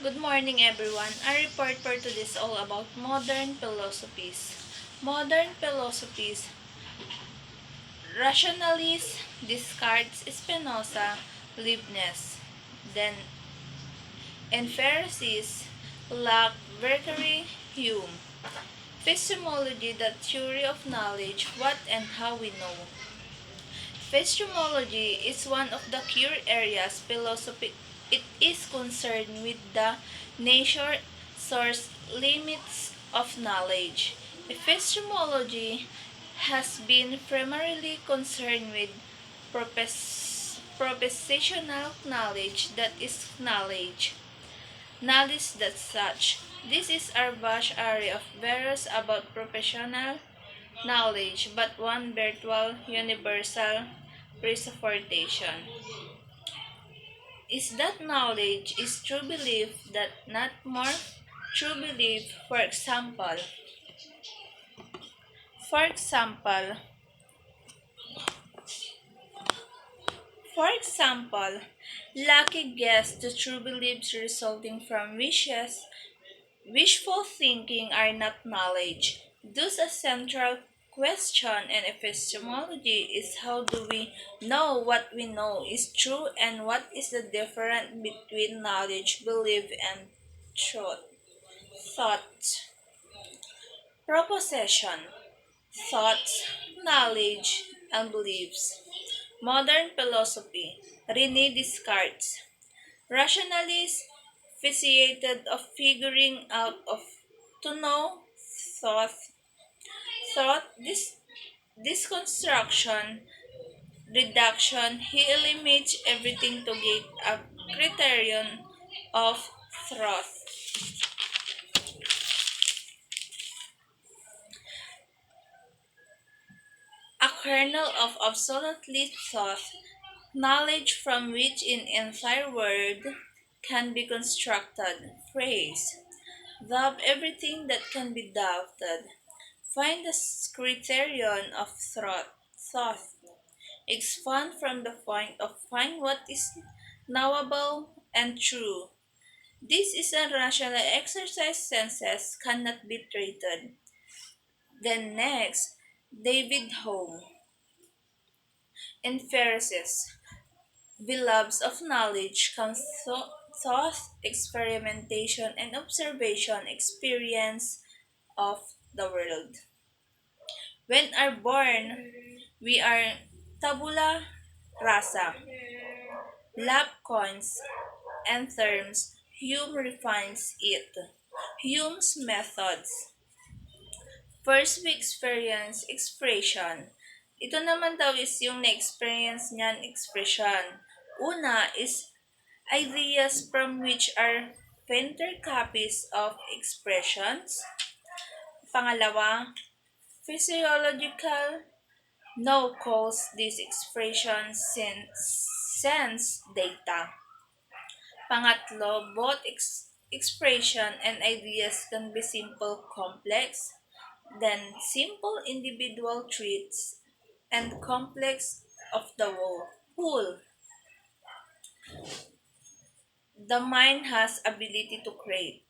Good morning, everyone. Our report for today is all about modern philosophies. Modern philosophies: rationalists, Descartes, Spinoza, Leibniz. Then, Pharisees, Locke, Berkeley, Hume. Epistemology, the theory of knowledge, what and how we know. Epistemology is one of the core areas philosophy. It is concerned with the nature, source, limits of knowledge. Epistemology has been primarily concerned with propositional knowledge, that is knowledge. Knowledge that such. This is our vast area of various about professional knowledge, but one virtual universal presupposition is that knowledge is true belief, that not more true belief. For example, for example, lucky guess the true beliefs resulting from wishful thinking are not knowledge. Thus, a central question in epistemology is how do we know what we know is true and what is the difference between knowledge, belief, and truth. Thought. Proposition. Thoughts, knowledge, and beliefs. Modern philosophy. René Descartes. Rationalist, fascinated of figuring out of to know thought this construction reduction. He eliminates everything to get a criterion of truth, a kernel of absolutely thought, knowledge from which an entire world can be constructed. Phrase. Doubt everything that can be doubted. Find the criterion of thought. Expand from the point of find what is knowable and true. This is a rational exercise senses cannot be treated. Then next, David Hume. Inferences. Beloveds of knowledge comes thought, experimentation, and observation experience of the world. When are born, we are tabula rasa, lap coins, and terms. Hume refines it. Hume's methods. First, we experience expression. Ito naman daw is yung na-experience niyan expression. Una is ideas from which are fainter copies of expressions. Pangalawa, physiological. No calls this expression sense data. Pangatlo, both expression and ideas can be simple complex, then simple individual traits, and complex of the whole. The mind has ability to create.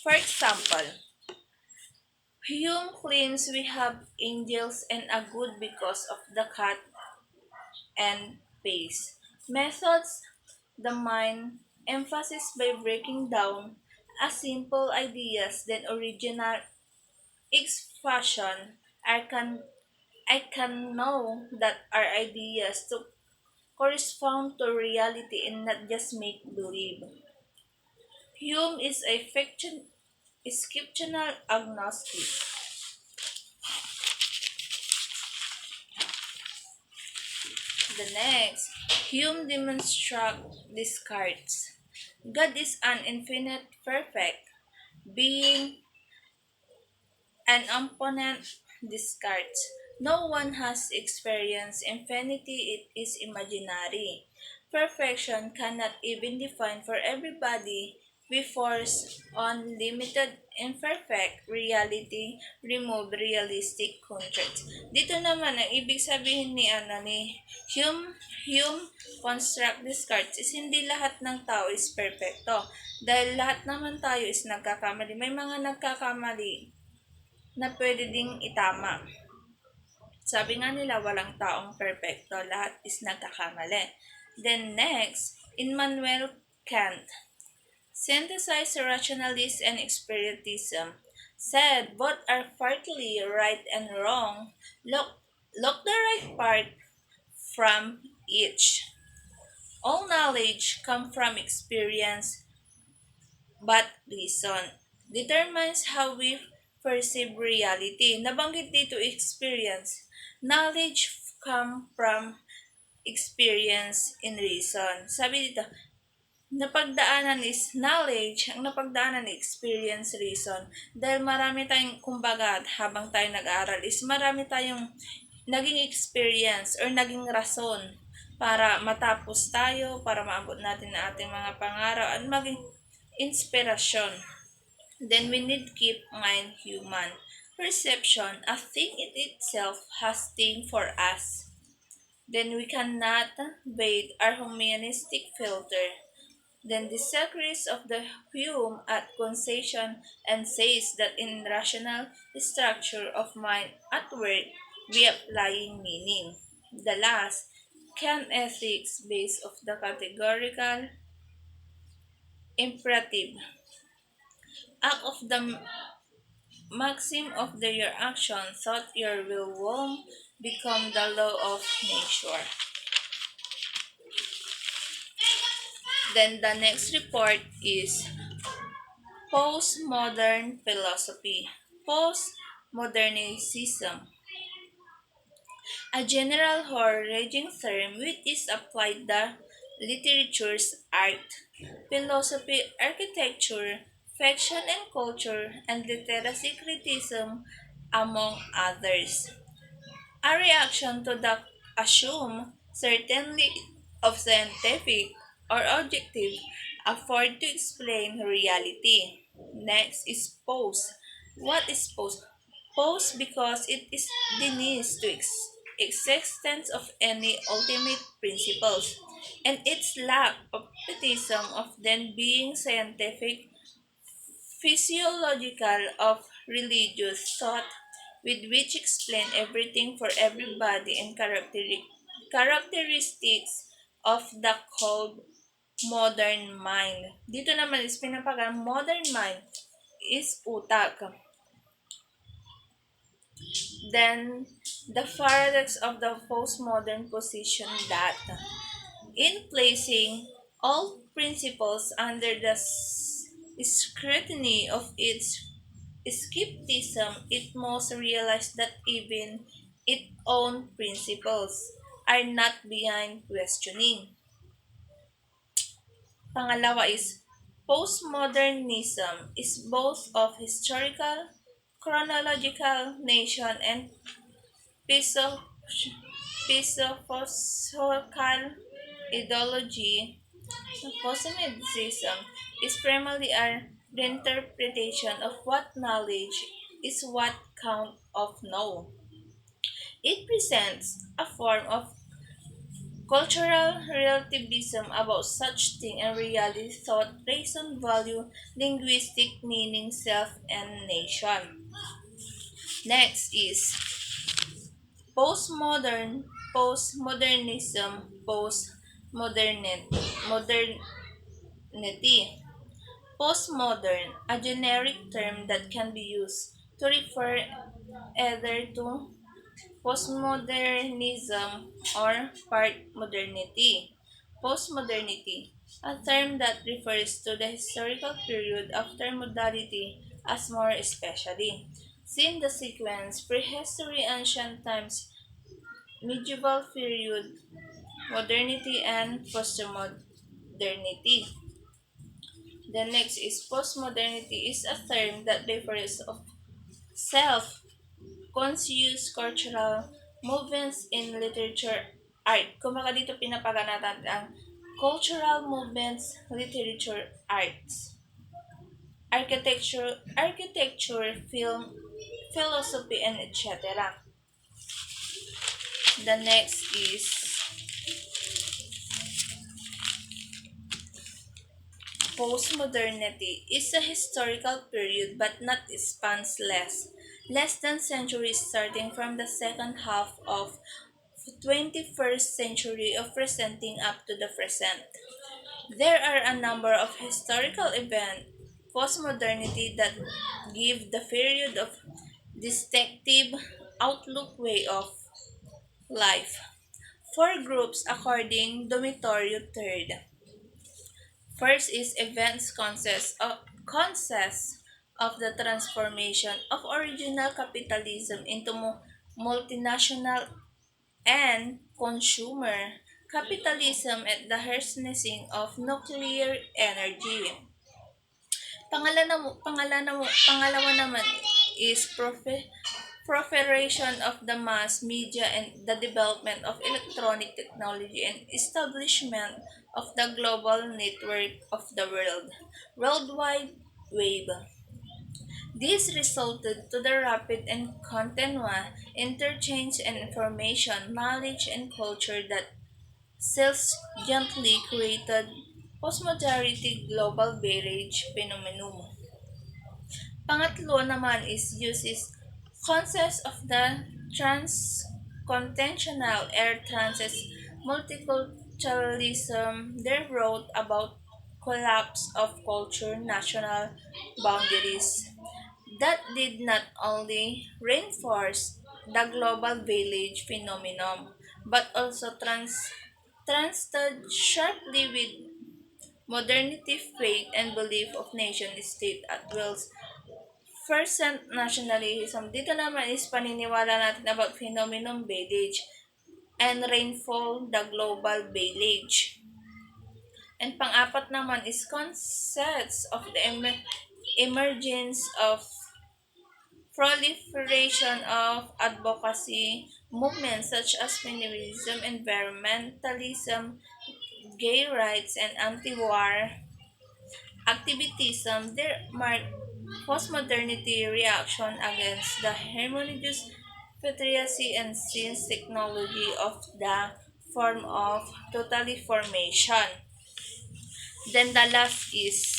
For example, Hume claims we have angels and a good because of the cat and pace. Methods, the mind, emphasis by breaking down a simple ideas, then original expression. I can know that our ideas to correspond to reality and not just make believe. Hume is a fictional agnostic. The next, Hume demonstrates Descartes. God is an infinite perfect being, an opponent Descartes. No one has experienced infinity, it is imaginary. Perfection cannot even define for everybody. We force on limited, imperfect reality, remove realistic contracts. Dito naman, ang ibig sabihin ni Hume construct Descartes is hindi lahat ng tao is perfecto. Dahil lahat naman tayo is nagkakamali. May mga nagkakamali na pwede ding itama. Sabi nga nila, walang taong perfecto. Lahat is nagkakamali. Then next, Immanuel Kant synthesized rationalism and experientism, said both are partly right and wrong. Look the right part from each. All knowledge come from experience, but reason determines how we perceive reality. Nabanggit dito experience. Knowledge come from experience and reason. Sabi dito, napagdaanan is knowledge, ang napagdaanan experience, reason. Dahil marami tayong, kumbaga, habang tayo nag-aaral is marami tayong naging experience or naging rason para matapos tayo, para maabot natin ang ating mga pangarap at maging inspirasyon. Then we need keep mind human. Perception, a thing in itself has thing for us. Then we cannot bathe our humanistic filter. Then disagrees of the Hume at concession and says that in rational structure of mind at work we applying meaning. The last, Kant ethics based of the categorical imperative. Act of the maxim of your action, thought your will won't become the law of nature. Then the next report is postmodern philosophy. Postmodernism, a general or-ranging term which is applied to literature's art, philosophy, architecture, fiction and culture, and literacy criticism, among others. A reaction to the assume certainly of scientific or objective afford to explain reality. Next is pose. What is pose? Pose because it is denies to existence of any ultimate principles, and its lack of criticism of them being scientific, physiological, of religious thought, with which explain everything for everybody and characteristics of the cold modern mind. Dito naman is pinapagang modern mind is utak. Then, the paradox of the postmodern position that in placing all principles under the scrutiny of its skepticism, it must realize that even its own principles are not beyond questioning. Pangalawa is postmodernism is both of historical, chronological nation and piso- philosophical ideology. Postmodernism is primarily a reinterpretation of what knowledge is what count of know. It presents a form of cultural relativism about such thing and reality, thought, reason, value, linguistic meaning, self, and nation. Next is postmodern, postmodernism, modernity. Postmodern, a generic term that can be used to refer either to postmodernism or part modernity. Postmodernity, a term that refers to the historical period after modernity as more especially. Seen the sequence prehistory, ancient times, medieval period, modernity, and postmodernity. The next is postmodernity is a term that refers of self conscious cultural movements in literature, art. Kumbaga dito pinapaganatan ang cultural movements, literature, arts. architecture, film, philosophy, and etc. The next is postmodernity is a historical period but not spans less than centuries starting from the second half of 21st century of presenting up to the present. There are a number of historical events postmodernity that give the period of distinctive outlook way of life. Four groups according Dormitorio Third. First is events consists of the transformation of original capitalism into multinational and consumer capitalism at the harnessing of nuclear energy. Pangalawa naman is proliferation of the mass media and the development of electronic technology and establishment of the global network of the worldwide web. This resulted to the rapid and continuous interchange and information, knowledge, and culture that subsequently created postmodernity global village phenomenon. Pangatlo naman is uses concepts of the transcontinental air transit multiculturalism. They wrote about collapse of culture national boundaries that did not only reinforce the global village phenomenon but also transted sharply with modernity faith and belief of nation state at wills. First nationalism. Dito naman is paniniwala natin about phenomenon village and rainfall the global village. And pang-apat naman is concepts of the emergence of proliferation of advocacy movements such as feminism, environmentalism, gay rights, and anti-war activism. There mark postmodernity reaction against the harmonious patriarchy and since technology of the form of totally formation. Then the last is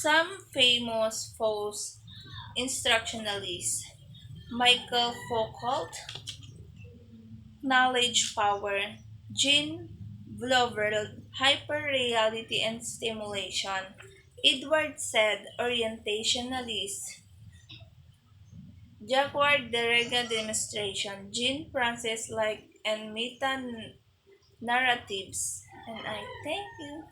some famous false instructionalists. Michael Foucault, knowledge power, Jean Blovered, hyperreality and stimulation. Edward said orientationalist, Jaguar Derrida demonstration, Jean Francis like and meta narratives. And I thank you.